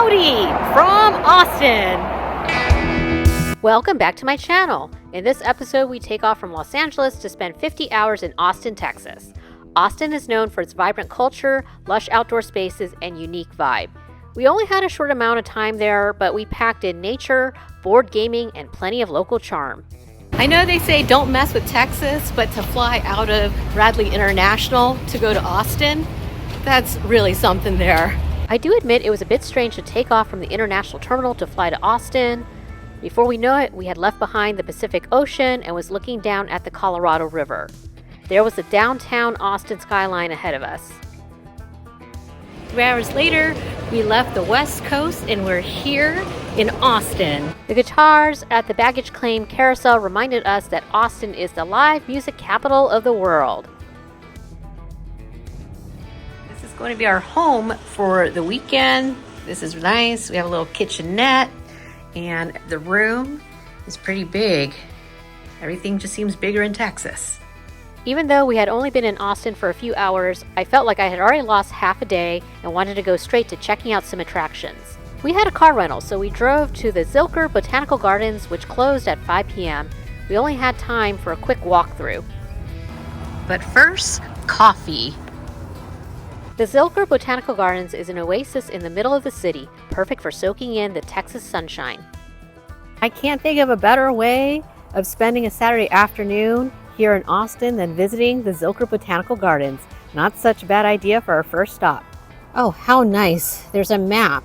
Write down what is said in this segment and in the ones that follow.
Howdy from Austin! Welcome back to my channel. In this episode, we take off from Los Angeles to spend 50 hours in Austin, Texas. Austin is known for its vibrant culture, lush outdoor spaces, and unique vibe. We only had a short amount of time there, but we packed in nature, board gaming, and plenty of local charm. I know they say don't mess with Texas, but to fly out of Bradley International to go to Austin, that's really something there. I do admit it was a bit strange to take off from the international terminal to fly to Austin. Before we know it, we had left behind the Pacific Ocean and was looking down at the Colorado River. There was the downtown Austin skyline ahead of us. 3 hours later, we left the West Coast and we're here in Austin. The guitars at the baggage claim carousel reminded us that Austin is the live music capital of the world. This is going to be our home for the weekend. This is nice. We have a little kitchenette and the room is pretty big. Everything just seems bigger in Texas. Even though we had only been in Austin for a few hours, I felt like I had already lost half a day and wanted to go straight to checking out some attractions. We had a car rental, so we drove to the Zilker Botanical Gardens, which closed at 5 p.m. We only had time for a quick walkthrough. But first, coffee. The Zilker Botanical Gardens is an oasis in the middle of the city, perfect for soaking in the Texas sunshine. I can't think of a better way of spending a Saturday afternoon here in Austin than visiting the Zilker Botanical Gardens. Not such a bad idea for our first stop. Oh, how nice. There's a map.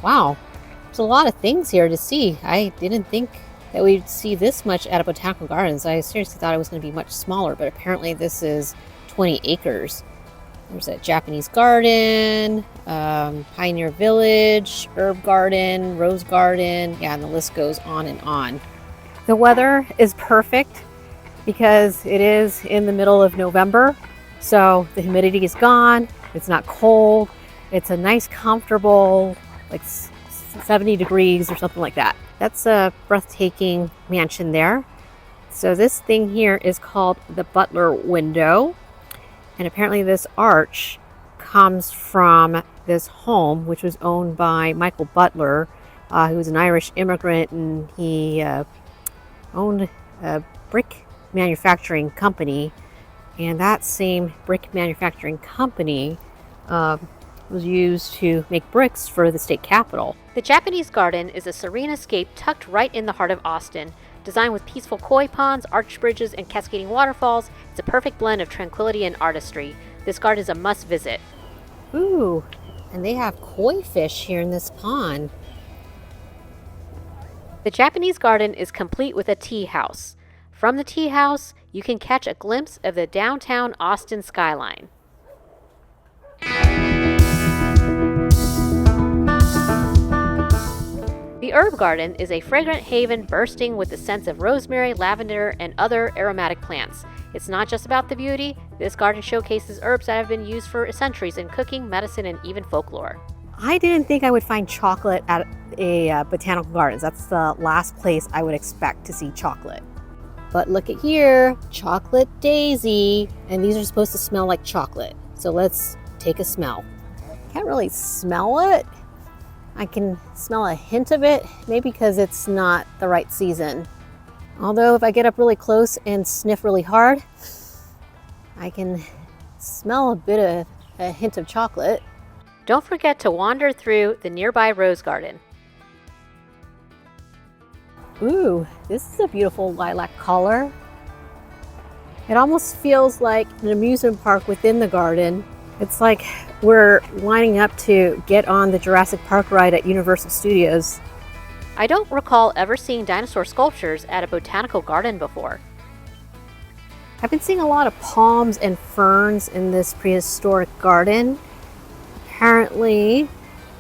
Wow, there's a lot of things here to see. I didn't think that we'd see this much at a botanical gardens. I seriously thought it was going to be much smaller, but apparently this is 20 acres. There's a Japanese garden, Pioneer Village, herb garden, rose garden. Yeah, and the list goes on and on. The weather is perfect because it is in the middle of November, so the humidity is gone. It's not cold. It's a nice, comfortable, like 70 degrees or something like that. That's a breathtaking mansion there. So this thing here is called the Butler Window. And apparently this arch comes from this home, which was owned by Michael Butler, who was an Irish immigrant, and he owned a brick manufacturing company. And that same brick manufacturing company was used to make bricks for the state capitol. The Japanese garden is a serene escape tucked right in the heart of Austin. Designed with peaceful koi ponds, arch bridges, and cascading waterfalls, it's a perfect blend of tranquility and artistry. This garden is a must visit. Ooh, and they have koi fish here in this pond. The Japanese garden is complete with a tea house. From the tea house, you can catch a glimpse of the downtown Austin skyline. The herb garden is a fragrant haven bursting with the scents of rosemary, lavender, and other aromatic plants. It's not just about the beauty. This garden showcases herbs that have been used for centuries in cooking, medicine, and even folklore. I didn't think I would find chocolate at a botanical gardens. That's the last place I would expect to see chocolate. But look at here, chocolate daisy, and these are supposed to smell like chocolate. So let's take a smell. Can't really smell it. I can smell a hint of it, maybe because it's not the right season. Although if I get up really close and sniff really hard, I can smell a hint of chocolate. Don't forget to wander through the nearby rose garden. Ooh, this is a beautiful lilac color. It almost feels like an amusement park within the garden. It's like we're lining up to get on the Jurassic Park ride at Universal Studios. I don't recall ever seeing dinosaur sculptures at a botanical garden before. I've been seeing a lot of palms and ferns in this prehistoric garden. Apparently,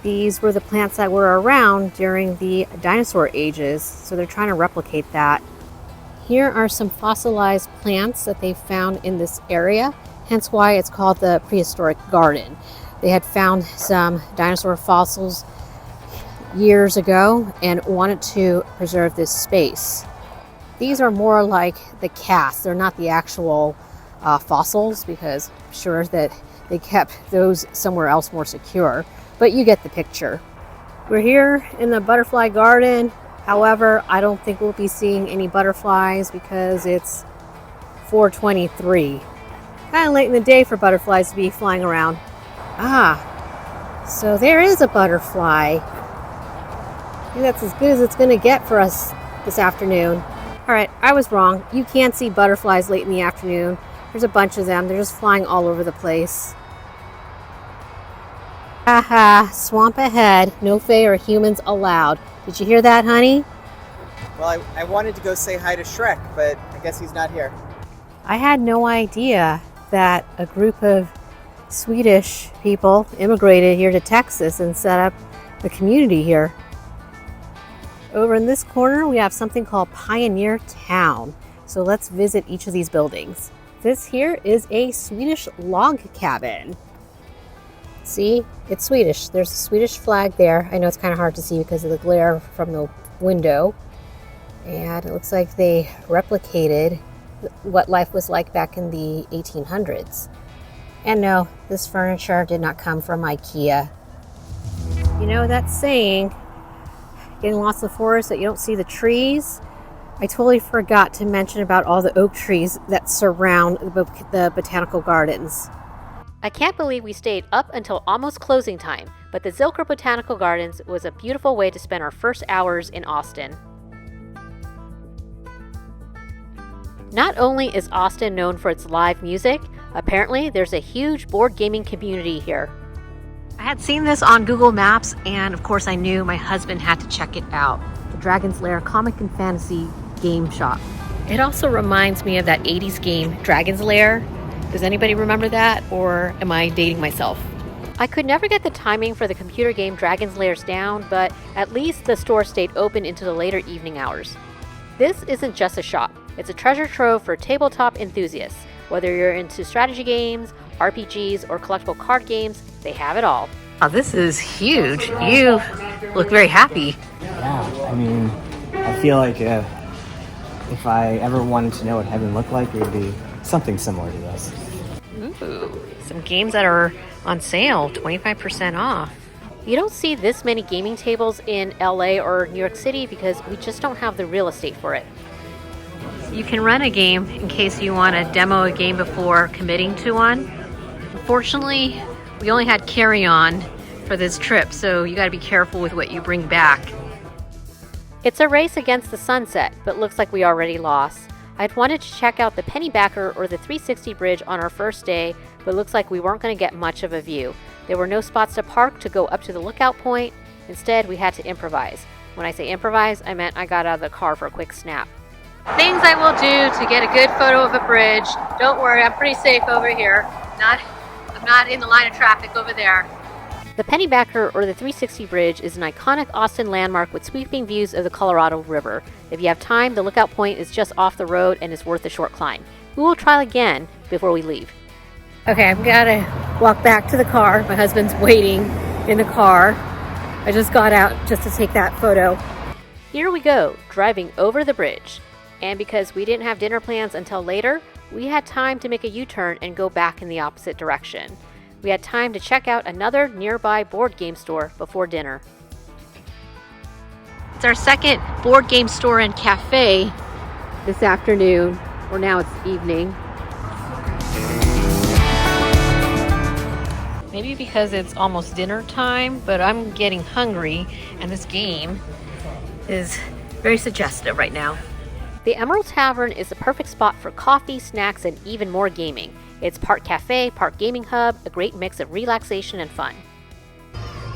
these were the plants that were around during the dinosaur ages, so they're trying to replicate that. Here are some fossilized plants that they found in this area, hence why it's called the prehistoric garden. They had found some dinosaur fossils years ago and wanted to preserve this space. These are more like the casts. They're not the actual fossils, because I'm sure that they kept those somewhere else more secure, but you get the picture. We're here in the butterfly garden. However, I don't think we'll be seeing any butterflies because it's 4:23. Kind of late in the day for butterflies to be flying around. So there is a butterfly. I think that's as good as it's going to get for us this afternoon. All right, I was wrong. You can see butterflies late in the afternoon. There's a bunch of them. They're just flying all over the place. Swamp ahead. No fae or humans allowed. Did you hear that, honey? Well, I wanted to go say hi to Shrek, but I guess he's not here. I had no idea that a group of Swedish people immigrated here to Texas and set up a community here. Over in this corner, we have something called Pioneer Town. So let's visit each of these buildings. This here is a Swedish log cabin. See, it's Swedish. There's a Swedish flag there. I know it's kind of hard to see because of the glare from the window. And it looks like they replicated what life was like back in the 1800s. And no, this furniture did not come from IKEA. You know that saying, getting lost in the forest that you don't see the trees? I totally forgot to mention about all the oak trees that surround the botanical gardens. I can't believe we stayed up until almost closing time, but the Zilker Botanical Gardens was a beautiful way to spend our first hours in Austin. Not only is Austin known for its live music, apparently there's a huge board gaming community here. I had seen this on Google Maps, and of course I knew my husband had to check it out. The Dragon's Lair comic and fantasy game shop. It also reminds me of that 80s game, Dragon's Lair. Does anybody remember that, or am I dating myself? I could never get the timing for the computer game Dragon's Lairs down, but at least the store stayed open into the later evening hours. This isn't just a shop. It's a treasure trove for tabletop enthusiasts. Whether you're into strategy games, RPGs, or collectible card games, they have it all. Oh, this is huge. You look very happy. Yeah, I mean, I feel like if I ever wanted to know what heaven looked like, it would be something similar to this. Ooh, some games that are on sale, 25% off. You don't see this many gaming tables in LA or New York City because we just don't have the real estate for it. You can rent a game in case you want to demo a game before committing to one. Unfortunately, we only had carry-on for this trip, so you got to be careful with what you bring back. It's a race against the sunset, but looks like we already lost. I'd wanted to check out the Pennybacker or the 360 Bridge on our first day, but looks like we weren't going to get much of a view. There were no spots to park to go up to the lookout point. Instead, we had to improvise. When I say improvise, I meant I got out of the car for a quick snap. Things I will do to get a good photo of a bridge. Don't worry, I'm pretty safe over here. I'm not in the line of traffic over there. The Pennybacker or the 360 Bridge is an iconic Austin landmark with sweeping views of the Colorado River. If you have time, the lookout point is just off the road and is worth a short climb. We will try again before we leave. Okay, I've got to walk back to the car. My husband's waiting in the car. I just got out just to take that photo. Here we go, driving over the bridge. And because we didn't have dinner plans until later, we had time to make a U-turn and go back in the opposite direction. We had time to check out another nearby board game store before dinner. It's our second board game store and cafe this afternoon, or now it's evening. Maybe because it's almost dinner time, but I'm getting hungry, and this game is very suggestive right now. The Emerald Tavern is the perfect spot for coffee, snacks, and even more gaming. It's part cafe, part gaming hub, a great mix of relaxation and fun.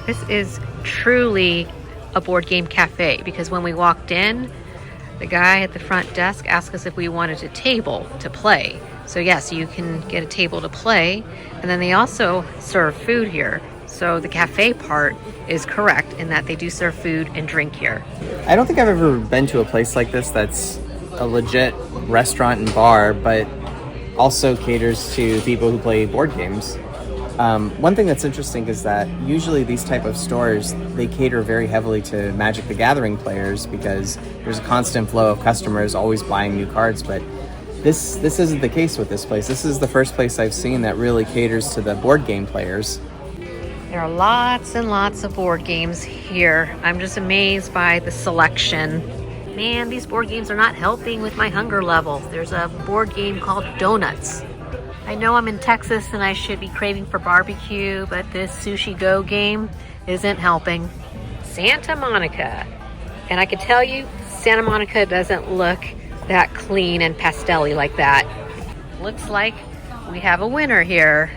This is truly a board game cafe because when we walked in, the guy at the front desk asked us if we wanted a table to play. So yes, you can get a table to play, and then they also serve food here. So the cafe part is correct in that they do serve food and drink here. I don't think I've ever been to a place like this that's a legit restaurant and bar, but also caters to people who play board games. One thing that's interesting is that usually these type of stores, they cater very heavily to Magic the Gathering players because there's a constant flow of customers always buying new cards, but this isn't the case with this place. This is the first place I've seen that really caters to the board game players. There are lots and lots of board games here. I'm just amazed by the selection. Man, these board games are not helping with my hunger level. There's a board game called Donuts. I know I'm in Texas and I should be craving for barbecue, but this Sushi Go game isn't helping. Santa Monica. And I can tell you, Santa Monica doesn't look that clean and pastel-y like that. Looks like we have a winner here.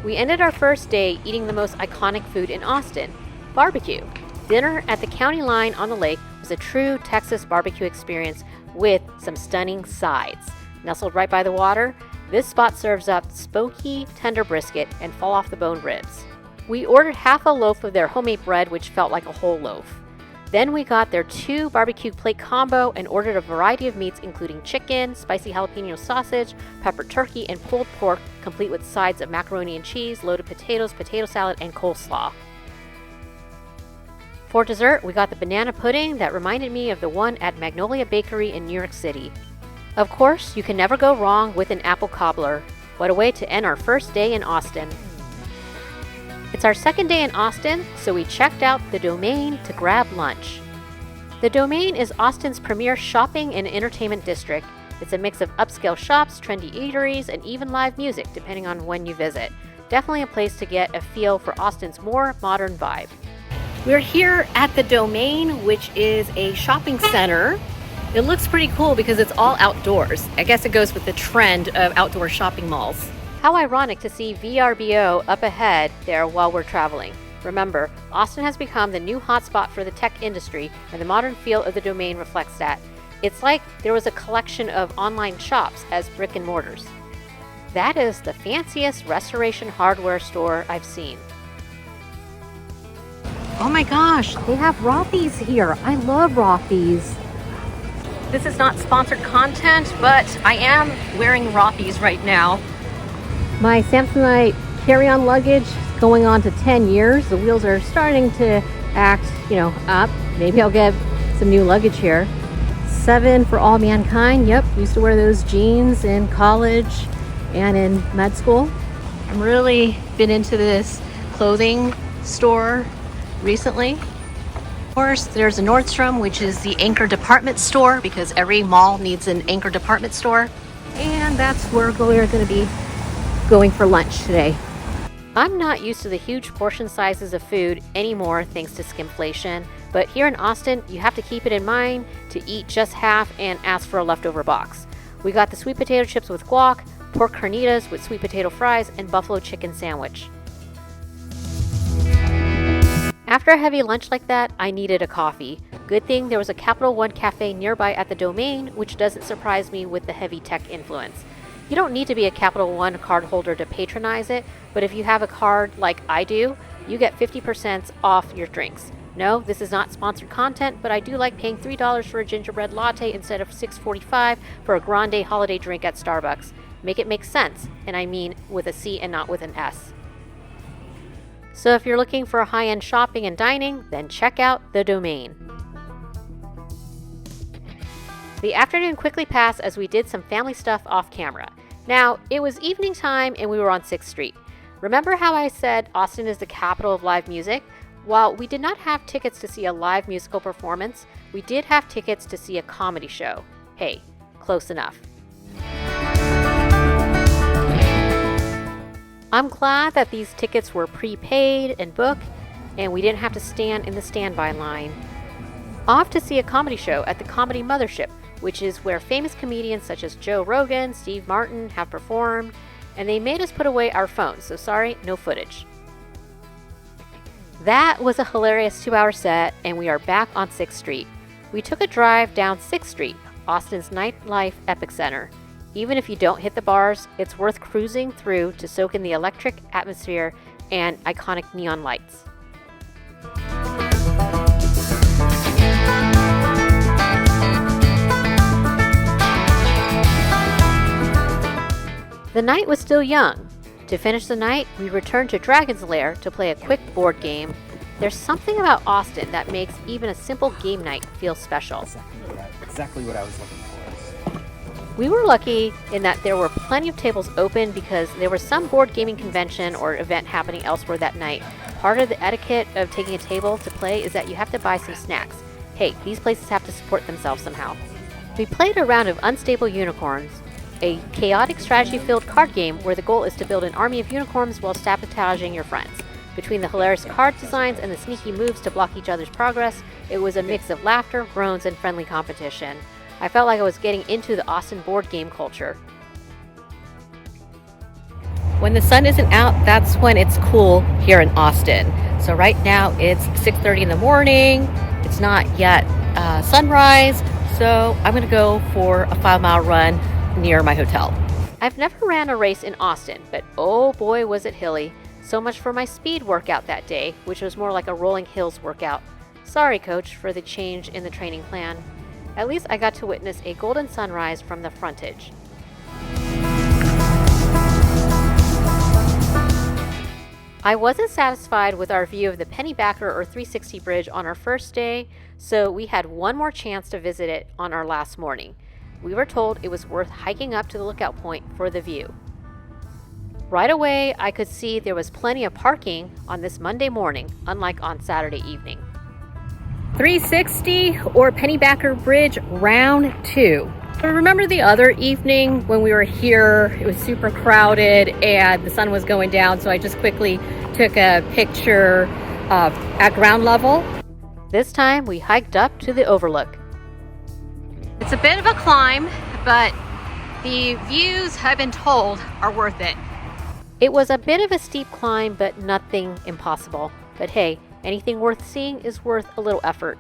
We ended our first day eating the most iconic food in Austin, barbecue. Dinner at the county line on the lake was a true Texas barbecue experience with some stunning sides. Nestled right by the water, this spot serves up smoky, tender brisket and fall-off-the-bone ribs. We ordered half a loaf of their homemade bread, which felt like a whole loaf. Then we got their 2 barbecue plate combo and ordered a variety of meats including chicken, spicy jalapeno sausage, pepper turkey, and pulled pork, complete with sides of macaroni and cheese, loaded potatoes, potato salad, and coleslaw. For dessert, we got the banana pudding that reminded me of the one at Magnolia Bakery in New York City. Of course, you can never go wrong with an apple cobbler. What a way to end our first day in Austin. It's our second day in Austin, so we checked out the Domain to grab lunch. The Domain is Austin's premier shopping and entertainment district. It's a mix of upscale shops, trendy eateries, and even live music, depending on when you visit. Definitely a place to get a feel for Austin's more modern vibe. We're here at the Domain, which is a shopping center. It looks pretty cool because it's all outdoors. I guess it goes with the trend of outdoor shopping malls. How ironic to see VRBO up ahead there while we're traveling. Remember, Austin has become the new hotspot for the tech industry, and the modern feel of the Domain reflects that. It's like there was a collection of online shops as brick and mortars. That is the fanciest restoration hardware store I've seen. Oh my gosh, they have Rothy's here. I love Rothy's. This is not sponsored content, but I am wearing Rothy's right now. My Samsonite carry-on luggage is going on to 10 years. The wheels are starting to act, up. Maybe I'll get some new luggage here. 7 for All Mankind. Yep, used to wear those jeans in college and in med school. I'm really been into this clothing store recently. Of course, there's a Nordstrom, which is the anchor department store because every mall needs an anchor department store. And that's where we're going to be going for lunch today. I'm not used to the huge portion sizes of food anymore thanks to skimflation, but here in Austin, you have to keep it in mind to eat just half and ask for a leftover box. We got the sweet potato chips with guac, pork carnitas with sweet potato fries, and buffalo chicken sandwich. After a heavy lunch like that, I needed a coffee. Good thing there was a Capital One cafe nearby at the Domain, which doesn't surprise me with the heavy tech influence. You don't need to be a Capital One card holder to patronize it, but if you have a card like I do, you get 50% off your drinks. No, this is not sponsored content, but I do like paying $3 for a gingerbread latte instead of $6.45 for a grande holiday drink at Starbucks. Make it make sense, and I mean with a C and not with an S. So if you're looking for high-end shopping and dining, then check out the Domain. The afternoon quickly passed as we did some family stuff off camera. Now, it was evening time and we were on 6th Street. Remember how I said Austin is the capital of live music? While we did not have tickets to see a live musical performance, we did have tickets to see a comedy show. Hey, close enough. I'm glad that these tickets were prepaid and booked, and we didn't have to stand in the standby line. Off to see a comedy show at the Comedy Mothership, which is where famous comedians such as Joe Rogan, Steve Martin have performed, and they made us put away our phones, so sorry, no footage. That was a hilarious 2-hour set, and we are back on 6th Street. We took a drive down 6th Street, Austin's nightlife epicenter. Even if you don't hit the bars, it's worth cruising through to soak in the electric atmosphere and iconic neon lights. The night was still young. To finish the night, we returned to Dragon's Lair to play a quick board game. There's something about Austin that makes even a simple game night feel special. Exactly what I was looking for. We were lucky in that there were plenty of tables open because there was some board gaming convention or event happening elsewhere that night. Part of the etiquette of taking a table to play is that you have to buy some snacks. Hey, these places have to support themselves somehow. We played a round of Unstable Unicorns, a chaotic strategy-filled card game where the goal is to build an army of unicorns while sabotaging your friends. Between the hilarious card designs and the sneaky moves to block each other's progress, it was a mix of laughter, groans, and friendly competition. I felt like I was getting into the Austin board game culture. When the sun isn't out, that's when it's cool here in Austin. So right now it's 6:30 in the morning. It's not yet sunrise, so I'm gonna go for a 5-mile run near my hotel. I've never ran a race in Austin, but oh boy was it hilly. So much for my speed workout that day, which was more like a rolling hills workout. Sorry, coach, for the change in the training plan. At least I got to witness a golden sunrise from the frontage. I wasn't satisfied with our view of the Pennybacker or 360 Bridge on our first day, so we had one more chance to visit it on our last morning. We were told it was worth hiking up to the lookout point for the view. Right away, I could see there was plenty of parking on this Monday morning, unlike on Saturday evening. 360 or Pennybacker Bridge round 2. I remember the other evening when we were here, it was super crowded and the sun was going down, so I just quickly took a picture at ground level. This time we hiked up to the overlook. It's a bit of a climb, but the views, I've been told, are worth it. It was a bit of a steep climb, but nothing impossible. But hey, anything worth seeing is worth a little effort.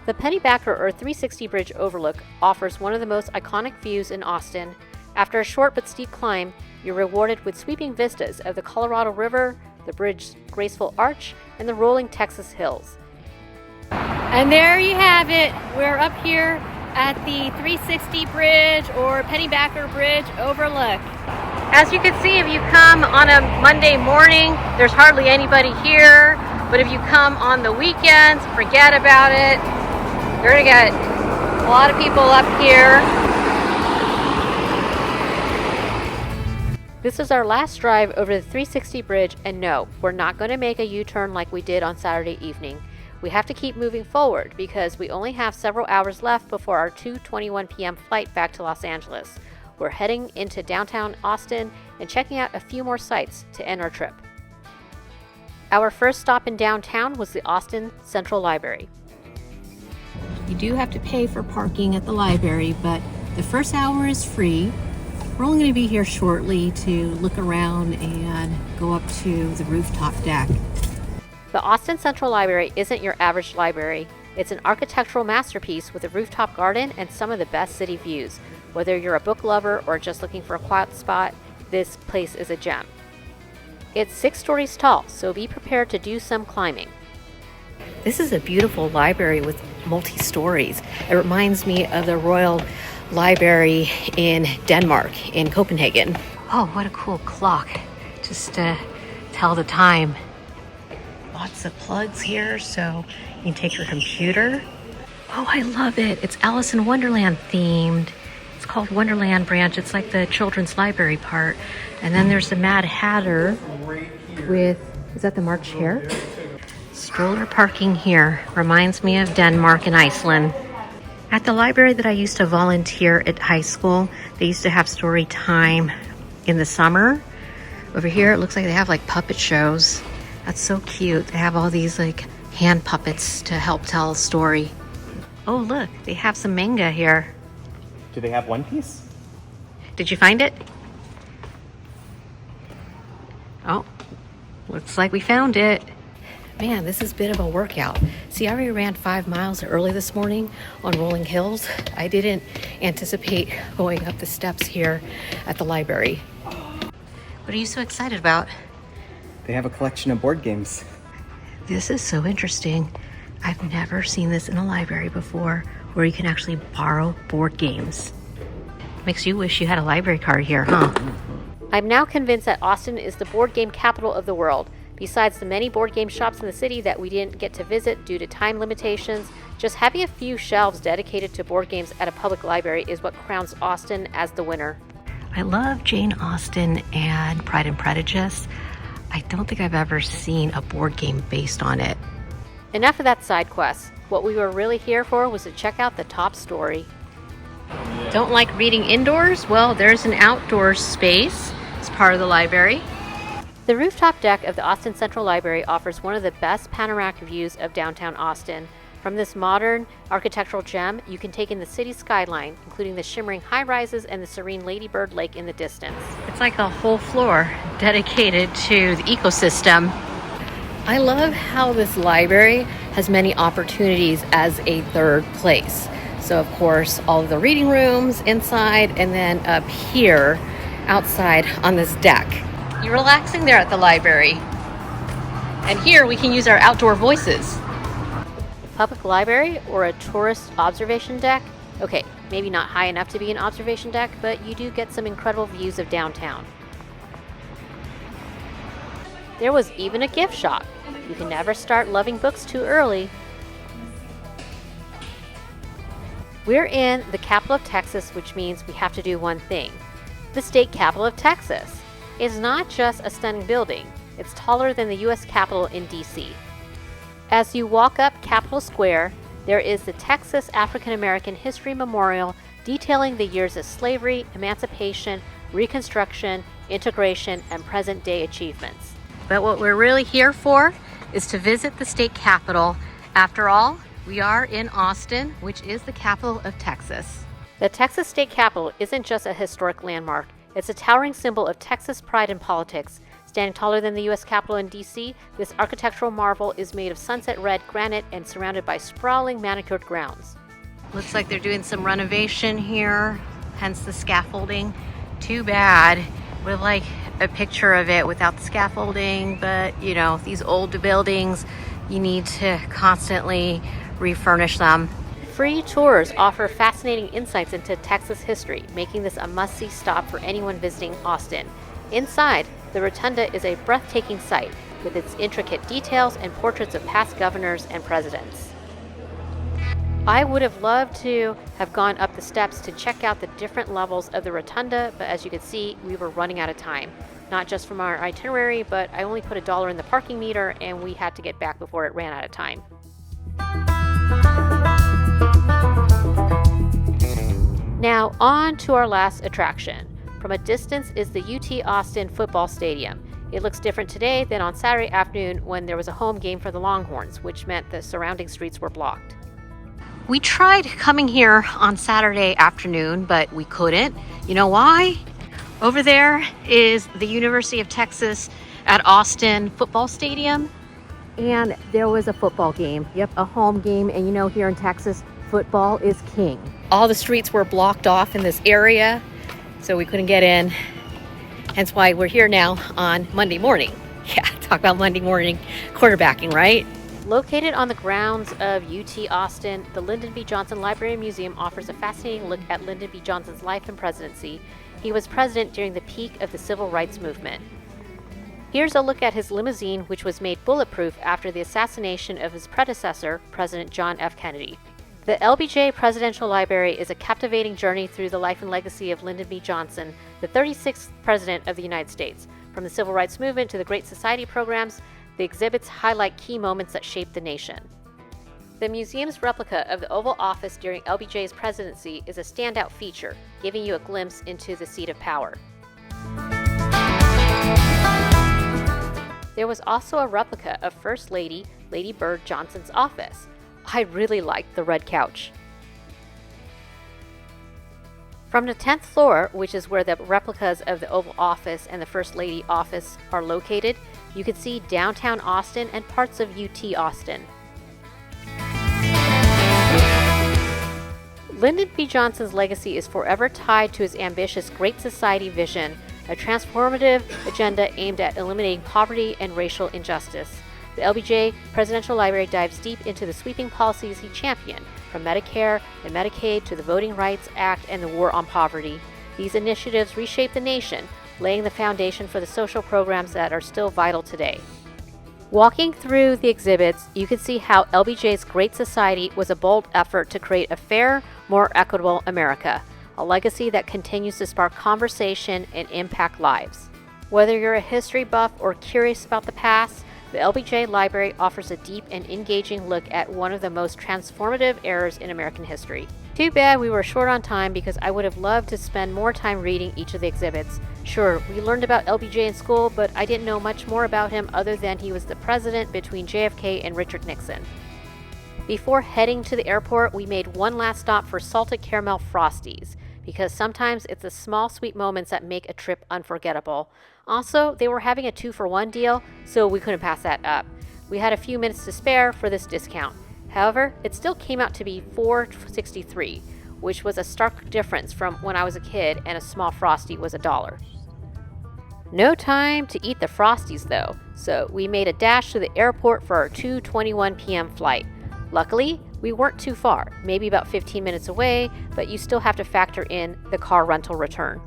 The Pennybacker or 360 Bridge Overlook offers one of the most iconic views in Austin. After a short but steep climb, you're rewarded with sweeping vistas of the Colorado River, the bridge's graceful arch, and the rolling Texas hills. And there you have it. We're up here at the 360 Bridge or Pennybacker Bridge Overlook. As you can see, if you come on a Monday morning, there's hardly anybody here. But if you come on the weekends, forget about it. You're gonna get a lot of people up here. This is our last drive over the 360 Bridge, and no, we're not going to make a U-turn like we did on Saturday evening. We have to keep moving forward because we only have several hours left before our 2:21 p.m. flight back to Los Angeles. We're heading into downtown Austin and checking out a few more sites to end our trip. Our first stop in downtown was the Austin Central Library. You do have to pay for parking at the library, but the first hour is free. We're only going to be here shortly to look around and go up to the rooftop deck. The Austin Central Library isn't your average library. It's an architectural masterpiece with a rooftop garden and some of the best city views. Whether you're a book lover or just looking for a quiet spot, this place is a gem. It's 6 stories tall, so be prepared to do some climbing. This is a beautiful library with multi-stories. It reminds me of the Royal Library in Denmark, in Copenhagen. Oh, what a cool clock, just to tell the time. Lots of plugs here, so you can take your computer. Oh, I love it. It's Alice in Wonderland themed. It's called Wonderland Branch. It's like the children's library part. And then there's the Mad Hatter with, is that the March Hare? Stroller parking here. Reminds me of Denmark and Iceland. At the library that I used to volunteer at high school, they used to have story time in the summer. Over here, it looks like they have like puppet shows. That's so cute. They have all these like hand puppets to help tell a story. Oh, look, they have some manga here. Do they have One Piece? Did you find it? Oh, looks like we found it. Man, this is a bit of a workout. See, I already ran 5 miles early this morning on rolling hills. I didn't anticipate going up the steps here at the library. What are you so excited about? They have a collection of board games. This is so interesting. I've never seen this in a library before, where you can actually borrow board games. Makes you wish you had a library card here, huh? I'm now convinced that Austin is the board game capital of the world. Besides the many board game shops in the city that we didn't get to visit due to time limitations, Just having a few shelves dedicated to board games at a public library is what crowns Austin as the winner. I love Jane Austen and Pride and Prejudice. I don't think I've ever seen a board game based on it. Enough of that side quest. What we were really here for was to check out the top story. Don't like reading indoors? Well, there's an outdoor space. It's part of the library. The rooftop deck of the Austin Central Library offers one of the best panoramic views of downtown Austin. From this modern architectural gem, you can take in the city skyline, including the shimmering high-rises and the serene Lady Bird Lake in the distance. It's like a whole floor dedicated to the ecosystem. I love how this library has many opportunities as a third place. So, of course, all of the reading rooms inside, and then up here, outside on this deck. You're relaxing there at the library. And here we can use our outdoor voices. Public library or a tourist observation deck? Okay, maybe not high enough to be an observation deck, but you do get some incredible views of downtown. There was even a gift shop. You can never start loving books too early. We're in the capital of Texas, which means we have to do one thing. The state capital of Texas is not just a stunning building, it's taller than the U.S. Capitol in D.C. As you walk up Capitol Square, there is the Texas African American History Memorial detailing the years of slavery, emancipation, Reconstruction, integration, and present-day achievements. But what we're really here for is to visit the state capitol. After all, we are in Austin, which is the capital of Texas. The Texas State Capitol isn't just a historic landmark. It's a towering symbol of Texas pride in politics. Standing taller than the U.S. Capitol in D.C., this architectural marvel is made of sunset red granite and surrounded by sprawling manicured grounds. Looks like they're doing some renovation here, hence the scaffolding. Too bad. Would like a picture of it without the scaffolding, but you know, these old buildings, you need to constantly refurnish them. Free tours offer fascinating insights into Texas history, making this a must-see stop for anyone visiting Austin. Inside, the Rotunda is a breathtaking sight with its intricate details and portraits of past governors and presidents. I would have loved to have gone up the steps to check out the different levels of the Rotunda, but as you can see, we were running out of time. Not just from our itinerary, but I only put $1 in the parking meter and we had to get back before it ran out of time. Now on to our last attraction. From a distance is the UT Austin football stadium. It looks different today than on Saturday afternoon when there was a home game for the Longhorns, which meant the surrounding streets were blocked. We tried coming here on Saturday afternoon, but we couldn't. You know why? Over there is the University of Texas at Austin football stadium, and there was a football game. Yep, a home game, and you know here in Texas, football is king. All the streets were blocked off in this area, so we couldn't get in. Hence why we're here now on Monday morning. Yeah, talk about Monday morning quarterbacking, right? Located on the grounds of UT Austin, the Lyndon B. Johnson Library and Museum offers a fascinating look at Lyndon B. Johnson's life and presidency. He was president during the peak of the civil rights movement. Here's a look at his limousine, which was made bulletproof after the assassination of his predecessor, President John F. Kennedy. The LBJ Presidential Library is a captivating journey through the life and legacy of Lyndon B. Johnson, the 36th President of the United States. From the Civil Rights Movement to the Great Society programs, the exhibits highlight key moments that shaped the nation. The museum's replica of the Oval Office during LBJ's presidency is a standout feature, giving you a glimpse into the seat of power. There was also a replica of First Lady, Lady Bird Johnson's office. I really liked the red couch. From the 10th floor, which is where the replicas of the Oval Office and the First Lady office are located, you can see downtown Austin and parts of UT Austin. Lyndon B. Johnson's legacy is forever tied to his ambitious Great Society vision, a transformative agenda aimed at eliminating poverty and racial injustice. The LBJ Presidential Library dives deep into the sweeping policies he championed, from Medicare and Medicaid to the Voting Rights Act and the War on Poverty. These initiatives reshaped the nation, laying the foundation for the social programs that are still vital today. Walking through the exhibits, you can see how LBJ's Great Society was a bold effort to create a fair, more equitable America, a legacy that continues to spark conversation and impact lives. Whether you're a history buff or curious about the past, the LBJ Library offers a deep and engaging look at one of the most transformative eras in American history. Too bad we were short on time because I would have loved to spend more time reading each of the exhibits. Sure, we learned about LBJ in school, but I didn't know much more about him other than he was the president between JFK and Richard Nixon. Before heading to the airport, we made one last stop for salted caramel Frosties, because sometimes it's the small sweet moments that make a trip unforgettable. Also, they were having a 2-for-1 deal, so we couldn't pass that up. We had a few minutes to spare for this discount. However, it still came out to be $4.63, which was a stark difference from when I was a kid and a small Frosty was $1. No time to eat the Frosties though, so we made a dash to the airport for our 2:21 p.m. flight. Luckily, we weren't too far, maybe about 15 minutes away, but you still have to factor in the car rental return.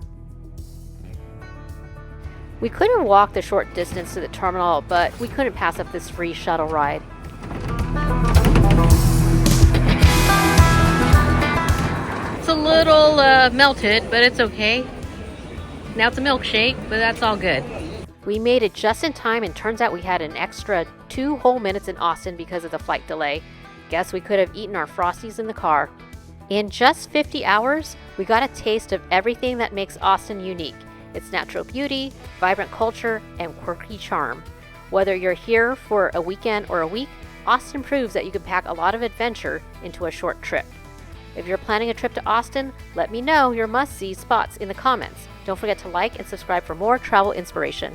We could have walked the short distance to the terminal, but we couldn't pass up this free shuttle ride. It's a little melted, but it's okay. Now it's a milkshake, but that's all good. We made it just in time, and turns out we had an extra 2 whole minutes in Austin because of the flight delay. Guess we could have eaten our Frosties in the car. In just 50 hours, we got a taste of everything that makes Austin unique. Its natural beauty, vibrant culture, and quirky charm. Whether you're here for a weekend or a week, Austin proves that you can pack a lot of adventure into a short trip. If you're planning a trip to Austin, let me know your must-see spots in the comments. Don't forget to like and subscribe for more travel inspiration.